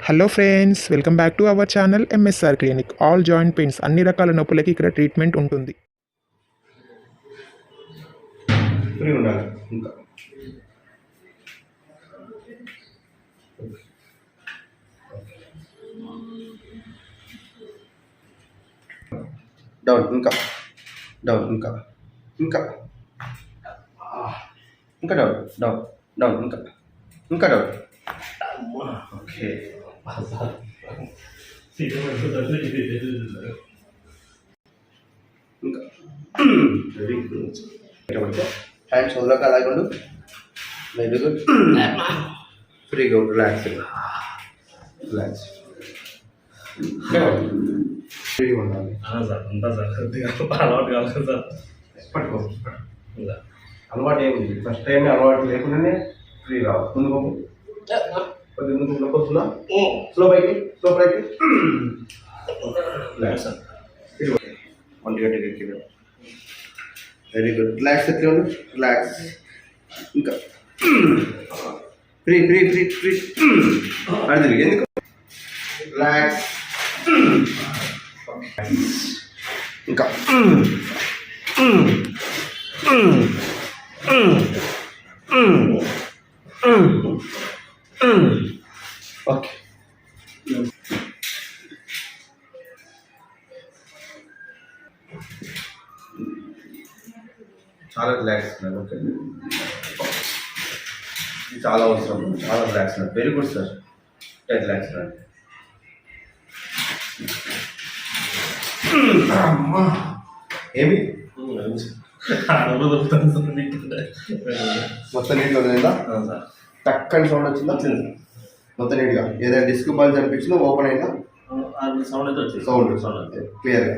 Hello friends, welcome back to our channel MSR Clinic. All joint pains, అన్ని రకాల నొప్పులకి ఇక్కడ treatment ఉంటుంది. Down ఇంకా డౌన్ ఇంకా ఇంకా ఇంకా డౌన్ డౌన్ డౌన్ ఇంకా ఇంకా డౌన్. ఓకే, ఇంకా వెరీ గుడ్. హ్యాండ్స్ వదలక అలాగే ఉండు. Very good. ఫ్రీగా ఉండు, రిలాక్స్ రిలాక్స్. ఫ్రీగా ఉండాలి సార్. ఉంటా సార్, అలవాటు కావాలి సార్. పట్టుకో. అలవాటు ఏముంది, ఫస్ట్ టైం అలవాటు లేకుండానే ఫ్రీ రావాలి. ముందు కొద్దిగా ముందు వస్తుందా? స్లో పైకి, స్లో పైకి. ఒంటి గంటకి. Very good. రిలాక్స్ ఎట్లా ఉండు, రిలాక్స్. ఇంకా ఫ్రీ ఫ్రీ ఫ్రీ ఫ్రీ. అడిది ఎందుకు? రిలాక్స్. ఇంకా ఓకే. చాలా రిలాక్స్ ఉన్నారు. ఓకే, ఇది చాలా అవసరం. చాలా రిలాక్స్ ఉన్నారు. Very good sir. రిలాక్స్ ఉన్నారు. అమ్మా ఏమి మొత్తం నీట్గా వదిలేదా? టక్కని సౌండ్ వచ్చిందా? మొత్తం నీట్గా. ఏదైనా డిస్క్ బాల్ చనిపించిందో ఓపెన్ అయిందా? సౌండ్ క్లియర్గా.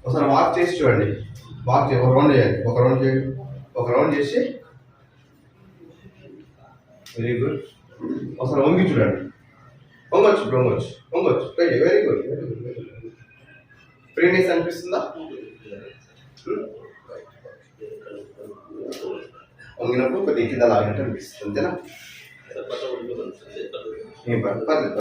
ఒకసారి వాక్ చేసి చూడండి. వాక్ చేసి ఒక రౌండ్ చేయండి. ఒక రౌండ్ చేసి వెరీ గుడ్. ఒకసారి వంగి చూడండి. వంగొచ్చు వెరీ గుడ్. ఫ్రీనెస్ అనిపిస్తుందా? వంగినప్పుడు కొద్దిగా కింద లాగినట్టు అనిపిస్తుంది, అంతేనా? పర్లేదు.